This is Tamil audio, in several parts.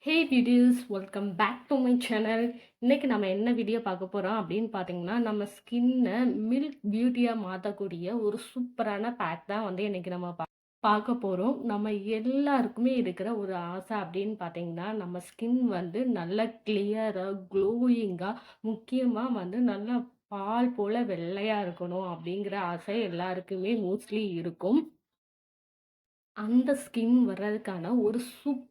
Hey beauties welcome back to my channel. இன்னைக்கு நம்ம என்ன வீடியோ பார்க்க போகிறோம் அப்படின்னு பார்த்தீங்கன்னா, நம்ம ஸ்கின்னை மில்க் பியூட்டியாக மாற்றக்கூடிய ஒரு சூப்பரான பேக் தான் வந்து இன்னைக்கு நம்ம பார்க்க போகிறோம். நம்ம எல்லாருக்குமே இருக்கிற ஒரு ஆசை அப்படின்னு பார்த்தீங்கன்னா, நம்ம ஸ்கின் வந்து நல்லா கிளியராக க்ளோயிங்காக, முக்கியமாக வந்து நல்லா பால் போல் வெள்ளையாக இருக்கணும் அப்படிங்கிற ஆசை எல்லாருக்குமே மோஸ்ட்லி இருக்கும். அந்த ஸ்கின் வர்றதுக்கான ஒரு சூப்பரான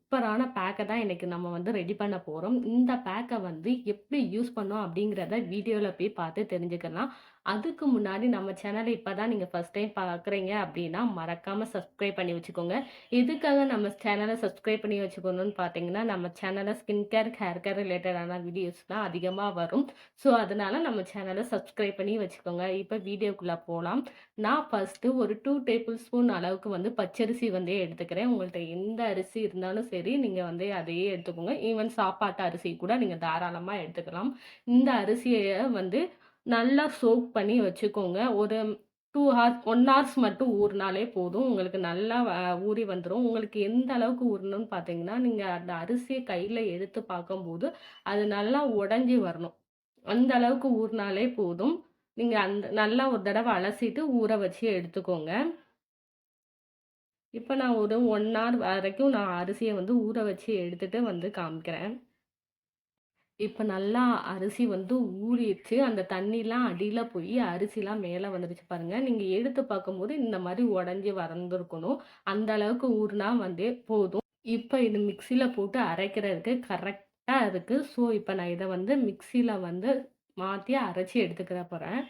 பேக்க தான் இன்னைக்கு நம்ம வந்து ரெடி பண்ண போறோம். இந்த பேக்க வந்து எப்படி யூஸ் பண்ணோம் அப்படிங்கிறத வீடியோல போய் பார்த்து தெரிஞ்சுக்கலாம். அதுக்கு முன்னாடி நம்ம சேனல இப்பதான் நீங்க ஃபர்ஸ்ட் டைம் பார்க்குறீங்க அப்படின்னா, மறக்காம சப்ஸ்கிரைப் பண்ணி வச்சுக்கோங்க. எதுக்காக நம்ம சேனல சப்ஸ்கிரைப் பண்ணி வச்சுக்கணும்னு பார்த்தீங்கன்னா, நம்ம சேனல்ல ஸ்கின் கேர், ஹேர் கேர் ரிலேட்டடான வீடியோஸ்லாம் அதிகமா வரும். ஸோ, அதனால நம்ம சேனல சப்ஸ்கிரைப் பண்ணி வச்சுக்கோங்க. இப்ப வீடியோக்குள்ள போலாம். நான் ஃபர்ஸ்ட்டு ஒரு 2 டேபிள் ஸ்பூன் அளவுக்கு வந்து பச்சரிசி வந்து எடுத்துக்கிறேன். உங்கள்ட்ட எந்த அரிசி இருந்தாலும் சரி, நீங்க வந்து அதையே எடுத்துக்கோங்க. ஈவன் சாப்பாட்டு அரிசி கூட நீங்க தாராளமா எடுத்துக்கலாம். இந்த அரிசிய வந்து நல்லா சோக் பண்ணி வச்சுக்கோங்க. ஒரு 2 ஹார்ஸ் 1 ஹார்ஸ் மட்டும் ஊறுனாலே போதும். உங்களுக்கு நல்லா ஊறி வந்துரும். உங்களுக்கு எந்த அளவுக்கு ஊறணும்னு பார்த்தீங்கன்னா, நீங்க அந்த அரிசிய கையில எடுத்து பார்க்கும்போது, அது நல்லா உடைஞ்சு வரணும். அந்த அளவுக்கு ஊறுனாலே போதும். நீங்க அந்த நல்லா ஒரு தடவ அலசிட்டு ஊற வச்சு எடுத்துக்கோங்க. இப்ப நான் ஒரு 1 ஹவர் வரைக்கும் நான் அரிசிய வந்து ஊற வச்சு எடுத்துட்டு வந்து காமிக்கிறேன். இப்ப நல்லா அரிசி வந்து ஊறிருச்சு. அந்த தண்ணிலாம் அடியில போயி அரிசிலாம் மேல வந்துருச்சு பாருங்க. நீங்க எடுத்து பார்க்கும்போது இந்த மாரி உடைஞ்சு வந்திருக்கணும். அந்த அளவுக்கு ஊறுனா வந்து போதும். இப்ப இது மிக்ஸில போட்டு அரைக்கிறதுக்கு கரெக்ட்டா இருக்கு. ஸோ, இப்ப நான் இத வந்து மிக்ஸில வந்து மாத்தி அரைச்சு எடுத்துக்கிற போறேன்.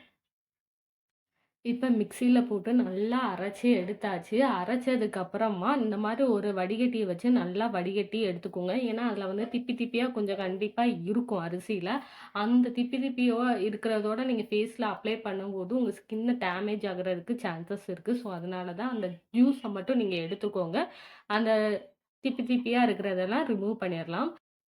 இப்ப மிக்ஸில போட்டு நல்லா அரைச்சு எடுத்தாச்சு. அரைச்சதுக்கு அப்புறமா இந்த மாரி ஒரு வடிகட்டிய வச்சு நல்லா வடிகட்டி எடுத்துக்கோங்க. ஏன்னா, அதில வந்து திப்பி திப்பியா கொஞ்சம் கண்டிப்பா இருக்கும் அரிசியில. அந்த திப்பி திப்பியோ இருக்கிறதோட நீங்க ஃபேஸ்ல அப்ளை பண்ணும்போது உங்க ஸ்கின் டேமேஜ் ஆகுறதுக்கு சான்சஸ் இருக்கு. ஸோ, அதனால தான் அந்த ஜூஸ மட்டும் நீங்க எடுத்துக்கோங்க. அந்த திப்பி திப்பியா இருக்கிறதெல்லாம் ரிமூவ் பண்ணிறலாம்.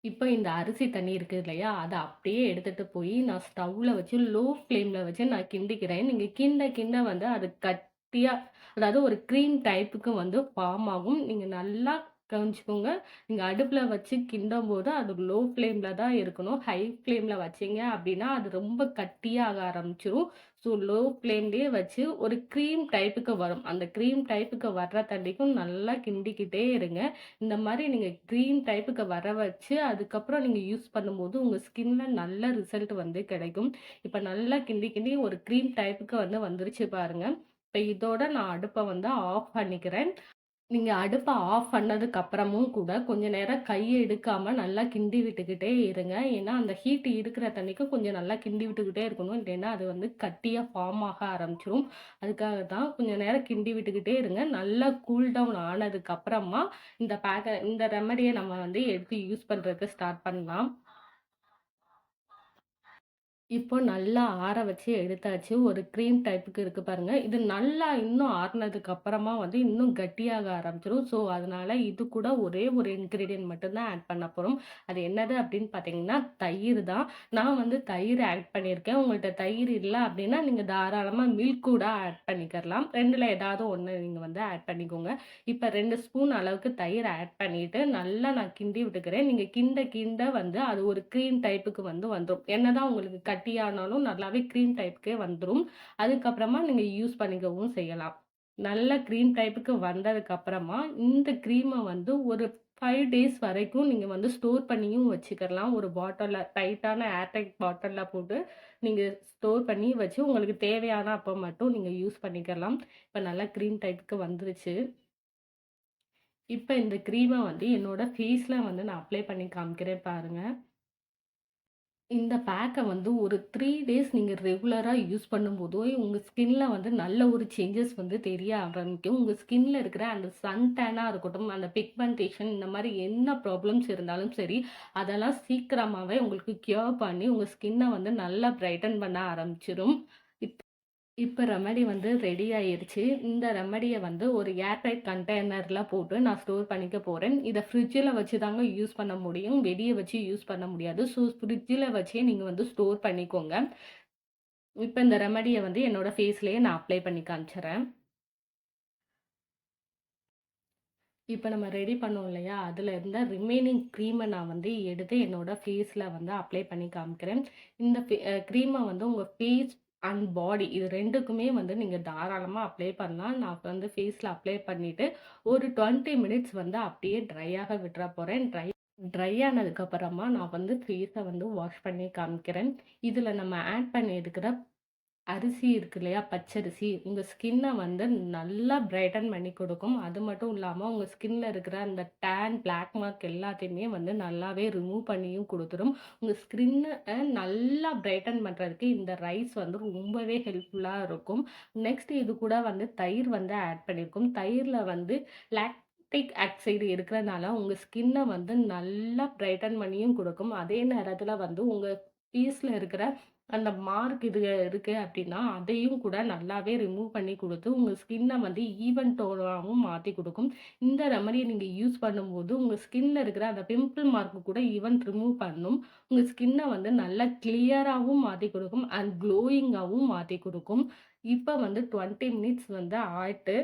இப்ப இந்த அரிசி தண்ணி இருக்கு இல்லையா? அத அப்படியே எடுத்துட்டு போயி நான் ஸ்டவ்ல வச்சு லோ ஃப்ளேம்ல வச்சு நான் கிண்டிக்கிறேன். நீங்க கிண்ட கிண்ட வந்து அது கட்டியா அதாவது ஒரு க்ரீம் டைப்புக்கு வந்து ஃபார்ம் ஆகும். நீங்க நல்லா கவனிச்சுக்கோங்க. நீங்க அடுப்புல வச்சு கிண்டும்போது அது லோ ஃப்ளேம்ல தான் இருக்கணும். ஹை ஃப்ளேம்ல வச்சீங்க அப்படின்னா, அது ரொம்ப கட்டியா ஆக ஆரம்பிச்சுரும். ஸோ லோ ஃப்ளேம்லயே வச்சு ஒரு க்ரீம் டைப்புக்கு வரும். அந்த க்ரீம் டைப்புக்கு வர்ற தண்ணிக்கும் நல்லா கிண்டிக்கிட்டே இருங்க. இந்த மாரி நீங்க கிரீன் டைப்புக்கு வர வச்சு, அதுக்கப்புறம் நீங்க யூஸ் பண்ணும்போது, உங்க ஸ்கின்ல நல்ல ரிசல்ட் வந்து கிடைக்கும். இப்ப நல்லா கிண்டி கிண்டி ஒரு கிரீம் டைப்புக்கு வந்து வந்துருச்சு பாருங்க. இப்ப இதோட நான் அடுப்ப வந்து ஆஃப் பண்ணிக்கிறேன். நீங்க அடுப்ப ஆஃப் பண்ணதுக்கு அப்புறமும் கூட கொஞ்ச நேரம் கைய எடுக்காம நல்லா கிண்டி விட்டுக்கிட்டே இருங்க. ஏன்னா, அந்த ஹீட் இருக்கிற தண்ணிக்கு கொஞ்சம் நல்லா கிண்டி விட்டுக்கிட்டே இருக்கணும். இல்லைன்னா, அது வந்து கட்டியா ஃபார்ம் ஆக ஆரம்பிச்சுரும். அதுக்காக தான் கொஞ்சம் நேரம் கிண்டி விட்டுக்கிட்டே இருங்க. நல்லா கூல் டவுன் ஆனதுக்கு அப்புறமா இந்த ரெமடிய நம்ம வந்து எடுத்து யூஸ் பண்றதுக்கு ஸ்டார்ட் பண்ணலாம். இப்போ நல்லா ஆற வச்சு எடுத்தாச்சு. ஒரு க்ரீம் டைப்புக்கு இருக்கு பாருங்க. இது நல்லா இன்னும் ஆறுனதுக்கு அப்புறமா வந்து இன்னும் கட்டியாக ஆரம்பிச்சுரும். ஸோ, அதனால இது கூட ஒரே ஒரு இன்கிரீடியன்ட் மட்டும் தான் ஆட் பண்ண போறோம். அது என்னது அப்படின்னு பார்த்தீங்கன்னா, தயிர் தான். நான் வந்து தயிர் ஆட் பண்ணியிருக்கேன். உங்கள்ட்ட தயிர் இல்ல அப்படின்னா, நீங்க தாராளமா மில்க் கூட ஆட் பண்ணிக்கலாம். 2ல ஏதாவது ஒண்ணு நீங்க வந்து ஆட் பண்ணிக்கோங்க. இப்ப 2 ஸ்பூன் அளவுக்கு தயிர் ஆட் பண்ணிட்டு, நல்லா நான் கிண்டி விட்டுக்கிறேன். நீங்க கிண்ட கிண்ட வந்து அது ஒரு க்ரீம் டைப்புக்கு வந்து வந்துரும். என்னதான் உங்களுக்கு கட்டியானாலும் நல்லாவே க்ரீம் டைப்புக்கே வந்துரும். அதுக்கப்புறமா நீங்க யூஸ் பண்ணிக்கவும் செய்யலாம். நல்ல க்ரீம் டைப்புக்கு வந்ததுக்கு அப்புறமா, இந்த க்ரீம வந்து ஒரு 5 டேஸ் வரைக்கும் நீங்க வந்து ஸ்டோர் பண்ணியும் வச்சுக்கலாம். ஒரு பாட்டில்ல டைட்டான ஏர் டைட் பாட்டில்ல போட்டு நீங்க ஸ்டோர் பண்ணி வச்சு, உங்களுக்கு தேவையான அப்ப மட்டும் நீங்க யூஸ் பண்ணிக்கலாம். இப்ப நல்லா க்ரீம் டைப்புக்கு வந்துருச்சு. இப்ப இந்த கிரீம வந்து என்னோட ஃபேஸ்ல வந்து நான் அப்ளை பண்ணி காமிக்கிறேன் பாருங்க. இந்த பேக்க வந்து ஒரு 3 டேஸ் நீங்க ரெகுலரா யூஸ் பண்ணும்போதோ, உங்க ஸ்கின்ல வந்து நல்ல ஒரு சேஞ்சஸ் வந்து தெரிய ஆரம்பிக்கும். உங்க ஸ்கின்ல இருக்கிற அந்த சன் டேனா இருக்கட்டும், அந்த பிக்மெண்டேஷன் இந்த மாரி என்ன ப்ராப்ளம்ஸ் இருந்தாலும் சரி, அதெல்லாம் சீக்கிரமாவே உங்களுக்கு கியூர் பண்ணி உங்க ஸ்கின்ன வந்து நல்லா பிரைட்டன் பண்ண ஆரம்பிச்சுரும். இப்ப ரெமடி வந்து ரெடி ஆயிருச்சு. இந்த ரெமடிய வந்து ஒரு ஏர் டைட் கண்டெய்னர்ல போட்டு நான் ஸ்டோர் பண்ணிக்க போறேன். இத ஃப்ரிட்ஜ்ல வச்சு தாங்க யூஸ் பண்ண முடியும். வெளிய வச்சு யூஸ் பண்ண முடியாது. ஸோ ஃப்ரிட்ஜ்ல வச்சே நீங்க வந்து ஸ்டோர் பண்ணிக்கோங்க. இப்ப இந்த ரெமடிய வந்து என்னோட ஃபேஸ்லயே நான் அப்ளை பண்ணி காமிச்சுர்றேன். இப்ப நம்ம ரெடி பண்ணோம் இல்லையா? அதுல இருந்த ரிமைனிங் க்ரீம நான் வந்து எடுத்து என்னோட ஃபேஸ்ல வந்து அப்ளை பண்ணி காமிக்கிறேன். இந்த க்ரீம வந்து உங்க ஃபேஸ் அண்ட் பாடி இது 2க்குமே வந்து நீங்க தாராளமா அப்ளை பண்ணலாம். நான் வந்து ஃபேஸ்ல அப்ளை பண்ணிட்டு, ஒரு 20 மினிட்ஸ் வந்து அப்படியே ட்ரை ஆக விட்டுற போறேன். ட்ரை ஆனதுக்கப்புறமா நான் வந்து ஃபேஸ வந்து வாஷ் பண்ணி காமிக்கிறேன். இதுல நம்ம ஆட் பண்ணி இருக்கிற அரிசி இருக்கு இல்லையா? பச்சரிசி. உங்க ஸ்கின்ன வந்து நல்லா பிரைட்டன் பண்ணி கொடுக்கும். அது மட்டும் இல்லாம, உங்க ஸ்கின்ல இருக்கிற அந்த டேன், பிளாக் மார்க் எல்லாத்தையுமே வந்து நல்லாவே ரிமூவ் பண்ணியும் குடுத்துரும். உங்க ஸ்கின்ன நல்லா பிரைட்டன் பண்றதுக்கு இந்த ரைஸ் வந்து ரொம்பவே ஹெல்ப்ஃபுல்லா இருக்கும். நெக்ஸ்ட் இது கூட வந்து தயிர் வந்து ஆட் பண்ணியிருக்கோம். தயிர்ல வந்து லாக்டிக் ஆக்சைடு இருக்கிறனால, உங்க ஸ்கின்ன வந்து நல்லா பிரைட்டன் பண்ணியும் குடுக்கும். அதே நேரத்தில வந்து உங்க ஃபேஸ்ல இருக்கிற அந்த மார்க் இது இருக்கு அப்டின்னா, அதையும் கூட நல்லாவே ரிமூவ் பண்ணி குடுத்து, உங்க ஸ்கின்ன வந்து ஈவன் டோனாவும் மாத்தி குடுக்கும். இந்த ரெமடிய நீங்க யூஸ் பண்ணும்போது, உங்க ஸ்கின்ல இருக்கிற அந்த பிம்பிள் மார்க் கூட ஈவன் ரிமூவ் பண்ணும். உங்க ஸ்கின்ன வந்து நல்லா கிளியராவும் மாத்தி குடுக்கும். அண்ட் க்ளோயிங்காவும் மாத்தி குடுக்கும். இப்ப வந்து 20 மினிட்ஸ் வந்து ஆயிட்டு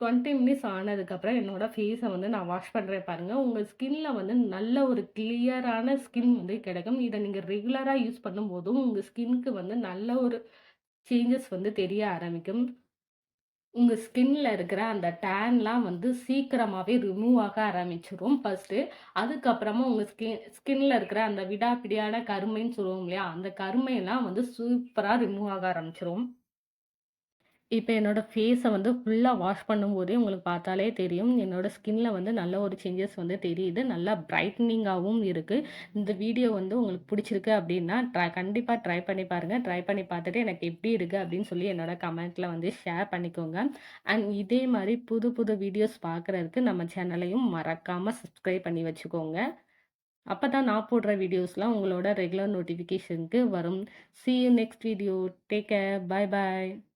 20 மினிட்ஸ் ஆனதுக்கப்புறம் என்னோட ஃபேஸ வந்து நான் வாஷ் பண்றேன் பாருங்க. உங்க ஸ்கின்ல வந்து நல்ல ஒரு கிளியரான ஸ்கின் வந்து கிடைக்கும். இத நீங்க ரெகுலரா யூஸ் பண்ணும்போதும், உங்க ஸ்கின்க்கு வந்து நல்ல ஒரு சேஞ்சஸ் வந்து தெரிய ஆரம்பிக்கும். உங்க ஸ்கின்ல இருக்கிற அந்த டேன்லாம் வந்து சீக்கிரமாவே ரிமூவ் ஆக ஆரம்பிச்சுரும் ஃபர்ஸ்ட்டு. அதுக்கப்புறமா உங்க ஸ்கின்ல இருக்கிற அந்த விடாப்பிடியான கருமைன்னு சொல்லுவோம் இல்லையா? அந்த கருமையெல்லாம் வந்து சூப்பரா ரிமூவ் ஆக ஆரம்பிச்சுரும். இப்ப என்னோட ஃபேஸ வந்து ஃபுல்லா வாஷ் பண்ணும்போதே உங்களுக்கு பார்த்தாலே தெரியும். என்னோட ஸ்கின்ல வந்து நல்ல ஒரு சேஞ்சஸ் வந்து தெரியுது. நல்லா பிரைட்டனிங்காவும் இருக்கு. இந்த வீடியோ வந்து உங்களுக்கு பிடிச்சிருக்கு அப்டின்னா, கண்டிப்பா ட்ரை பண்ணி பாருங்க. ட்ரை பண்ணி பார்த்துட்டு எனக்கு எப்டி இருக்கு அப்டின்னு சொல்லி என்னோட கமெண்ட்ல வந்து ஷேர் பண்ணிக்கோங்க. அண்ட் இதே மாரி புது புது வீடியோஸ் பார்க்குறதுக்கு நம்ம சேனலையும் மறக்காம சப்ஸ்கிரைப் பண்ணி வச்சுக்கோங்க. அப்பதான் நான் போடுற வீடியோஸ்லாம் உங்களோட ரெகுலர் நோட்டிஃபிகேஷனுக்கு வரும். See you next video. Take care. Bye bye.